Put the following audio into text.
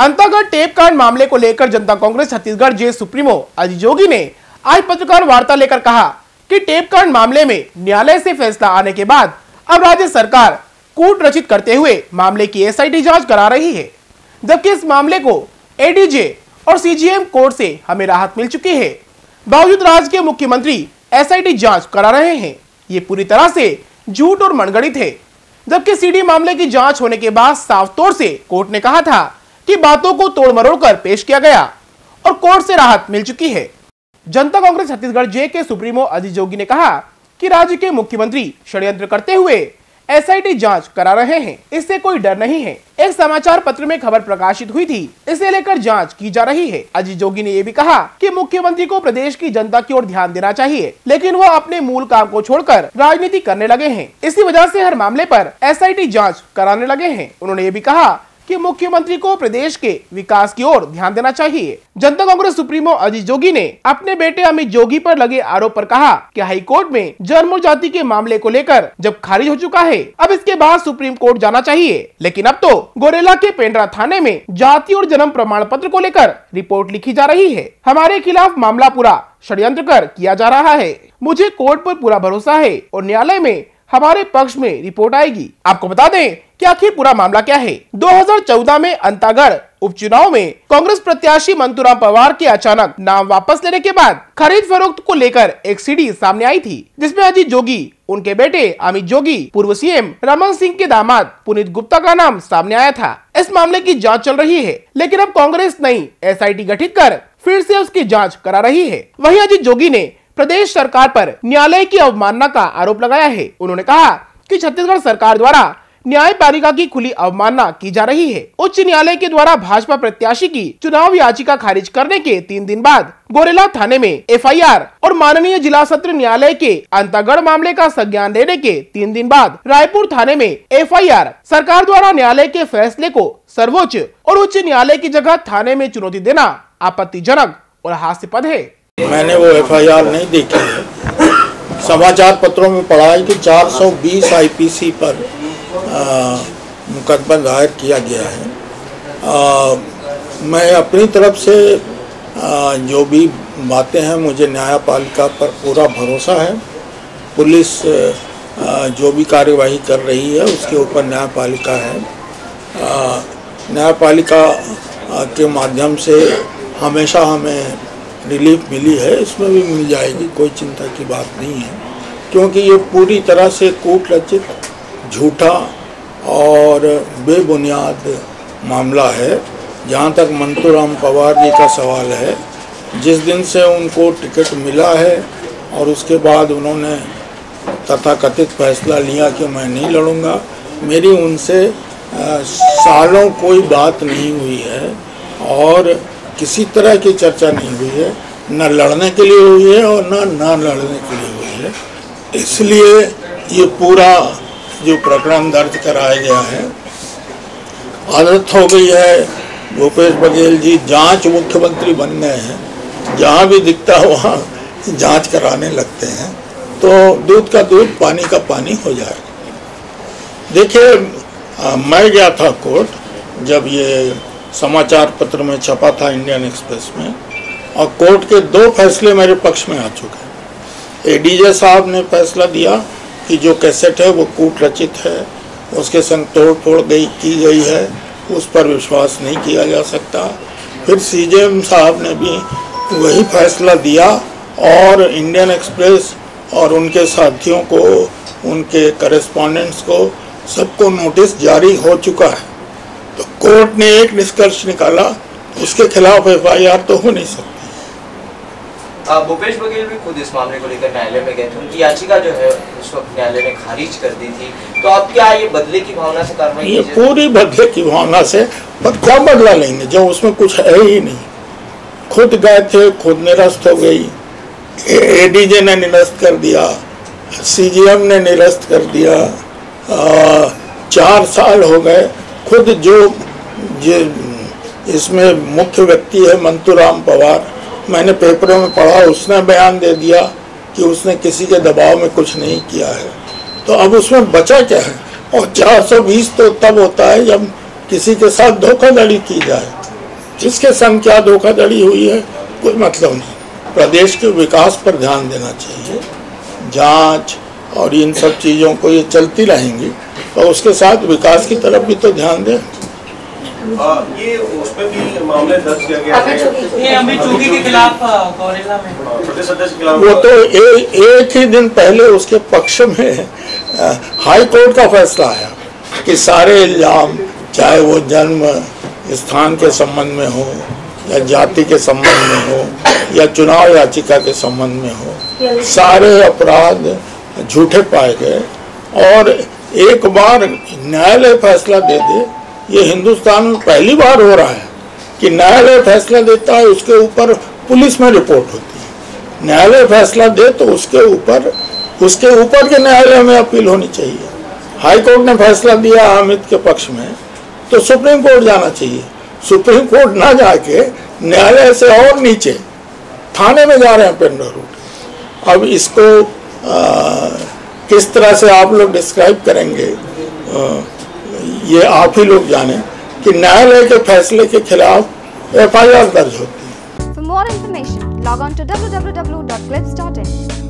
Antagarh tape कांड मामले को लेकर जनता कांग्रेस छत्तीसगढ़ जे सुप्रीमो अजीत जोगी ने आज पत्रकार वार्ता लेकर कहा कि टेप कांड मामले में न्यायालय से फैसला आने के बाद अब राज्य सरकार कूट रचित करते हुए मामले की एसआईटी जांच करा रही है, जबकि इस मामले को एडीजे और सीजीएम कोर्ट से हमें राहत मिल चुकी है। बावजूद राज्य के मुख्यमंत्री एसआईटी जांच करा रहे हैं। ये पूरी तरह से झूठ और मनगढ़ंत है। जबकि सीडी मामले की जांच होने के बाद साफ तौर से कोर्ट ने कहा था कि बातों को तोड़ मरोड़ कर पेश किया गया और कोर्ट से राहत मिल चुकी है। जनता कांग्रेस छत्तीसगढ़ जे के सुप्रीमो अजीत जोगी ने कहा कि राज्य के मुख्यमंत्री षड्यंत्र करते हुए एसआईटी जांच करा रहे हैं, इससे कोई डर नहीं है। एक समाचार पत्र में खबर प्रकाशित हुई थी, इसे लेकर जांच की जा रही है। अजीत जोगी ने ये भी कहा कि मुख्यमंत्री को प्रदेश की जनता की ओर ध्यान देना चाहिए, लेकिन वो अपने मूल काम को छोड़कर राजनीति करने लगे हैं। इसी वजह से हर मामले पर एसआईटी जांच कराने लगे हैं। उन्होंने ये भी कहा कि मुख्यमंत्री को प्रदेश के विकास की ओर ध्यान देना चाहिए। जनता कांग्रेस सुप्रीमो अजीत जोगी ने अपने बेटे अमित जोगी पर लगे आरोप पर कहा कि हाई कोर्ट में जन्म और जाति के मामले को लेकर जब खारिज हो चुका है, अब इसके बाद सुप्रीम कोर्ट जाना चाहिए। लेकिन अब तो गोरेला के पेंड्रा थाने में जाति और जन्म प्रमाण पत्र को लेकर रिपोर्ट लिखी जा रही है। हमारे खिलाफ मामला पूरा षड्यंत्र कर किया जा रहा है। मुझे कोर्ट पर पूरा भरोसा है और न्यायालय में हमारे पक्ष में रिपोर्ट आएगी। आपको बता दें कि आखिर पूरा मामला क्या है। 2014 में अंतागढ़ उपचुनाव में कांग्रेस प्रत्याशी मंतूराम पवार के अचानक नाम वापस लेने के बाद खरीद फरोख्त को लेकर एक सीडी सामने आई थी, जिसमें अजीत जोगी, उनके बेटे अमित जोगी, पूर्व सीएम रमन सिंह के दामाद पुनीत गुप्ता का नाम सामने आया था। इस मामले की जाँच चल रही है, लेकिन अब कांग्रेस नई एसआईटी गठित कर फिर से उसकी जाँच करा रही है। वहीं अजीत जोगी ने प्रदेश सरकार पर न्यायालय की अवमानना का आरोप लगाया है। उन्होंने कहा कि छत्तीसगढ़ सरकार द्वारा न्यायपालिका की खुली अवमानना की जा रही है। उच्च न्यायालय के द्वारा भाजपा प्रत्याशी की चुनाव याचिका खारिज करने के 3 दिन बाद गोरेला थाने में एफआईआर और माननीय जिला सत्र न्यायालय के अंतागढ़ मामले का संज्ञान लेने के 3 दिन बाद रायपुर थाने में एफआईआर सरकार द्वारा न्यायालय के फैसले को सर्वोच्च और उच्च न्यायालय की जगह थाने में चुनौती देना आपत्तिजनक और हास्यास्पद है। मैंने वो एफआईआर नहीं देखी है। समाचार पत्रों में पढ़ा है कि 420 आईपीसी पर मुकदमा दायर किया गया है। मैं अपनी तरफ से जो भी बातें हैं, मुझे न्यायपालिका पर पूरा भरोसा है। पुलिस जो भी कार्यवाही कर रही है उसके ऊपर न्यायपालिका है। न्यायपालिका के माध्यम से हमेशा हमें रिलीफ मिली है, इसमें भी मिल जाएगी, कोई चिंता की बात नहीं है, क्योंकि ये पूरी तरह से कूट रचित, झूठा और बेबुनियाद मामला है। जहाँ तक मंतूराम पवार जी का सवाल है, जिस दिन से उनको टिकट मिला है और उसके बाद उन्होंने तथाकथित फैसला लिया कि मैं नहीं लड़ूंगा, मेरी उनसे सालों कोई बात नहीं हुई है और किसी तरह की चर्चा नहीं हुई है, न लड़ने के लिए हुई है और न लड़ने के लिए हुई है। इसलिए ये पूरा जो प्रकरण दर्ज कराया गया है, आदत हो गई है। भूपेश बघेल जी जांच मुख्यमंत्री बन गए हैं, जहाँ भी दिखता है वहाँ जांच कराने लगते हैं, तो दूध का दूध पानी का पानी हो जाएगा। देखिए, मैं गया था कोर्ट जब ये समाचार पत्र में छपा था इंडियन एक्सप्रेस में, और कोर्ट के 2 फैसले मेरे पक्ष में आ चुके हैं। एडीजे साहब ने फैसला दिया कि जो कैसेट है वो कूट रचित है, उसके संग तोड़ फोड़ की गई है, उस पर विश्वास नहीं किया जा सकता। फिर सीजीएम साहब ने भी वही फैसला दिया और इंडियन एक्सप्रेस और उनके साथियों को, उनके करेस्पॉन्डेंट्स को, सबको नोटिस जारी हो चुका है। तो कोर्ट ने एक निष्कर्ष निकाला, उसके खिलाफ एफआईआर तो हो नहीं सकती। भूपेश बघेल भी खुद इस मामले को लेकर न्यायालय में गए थे, उनकी याचिका जो है उस वक्त न्यायालय ने खारिज कर दी थी। तो अब क्या ये बदले की भावना से कार्रवाई? ये पूरी बदले की भावना से, पर क्या बदला लेंगे जब उसमें कुछ है ही नहीं। खुद गए थे, खुद निरस्त हो गई, एडीजे ने निरस्त कर दिया, सीजीएम ने निरस्त कर दिया। 4 साल हो गए। खुद जो इसमें मुख्य व्यक्ति है मंतूराम पवार, मैंने पेपरों में पढ़ा, उसने बयान दे दिया कि उसने किसी के दबाव में कुछ नहीं किया है। तो अब उसमें बचा क्या है? और 420 तो तब होता है जब किसी के साथ धोखाधड़ी की जाए। किसके संग क्या धोखाधड़ी हुई है कोई मतलब नहीं। प्रदेश के विकास पर ध्यान देना चाहिए। जांच और इन सब चीज़ों को ये चलती रहेंगी और उसके साथ विकास की तरफ भी तो ध्यान दें। ये उसमें भी मामले दर्ज किया गया है ये अमित जोगी के खिलाफ गौरेला में प्रदेश अध्यक्ष के खिलाफ। वो तो एक ही दिन पहले उसके पक्ष में हाई कोर्ट का फैसला आया कि सारे इल्जाम, चाहे वो जन्म स्थान के संबंध में हो या जाति के संबंध में हो या चुनाव याचिका के संबंध में हो, सारे अपराध झूठे पाए गए। और एक बार न्यायालय फैसला दे दे, ये हिंदुस्तान में पहली बार हो रहा है कि न्यायालय फैसला देता है, उसके ऊपर पुलिस में रिपोर्ट होती है। न्यायालय फैसला दे तो उसके ऊपर के न्यायालय में अपील होनी चाहिए। हाई कोर्ट ने फैसला दिया अमित के पक्ष में, तो सुप्रीम कोर्ट जाना चाहिए। सुप्रीम कोर्ट ना जाके न्यायालय से और नीचे थाने में जा रहे हैं पेंडर रूट। अब इसको किस तरह से आप लोग डिस्क्राइब करेंगे, ये आप ही लोग जाने कि न्यायालय के फैसले के खिलाफ FIR दर्ज होती है। For more information, log on to www.clips.in.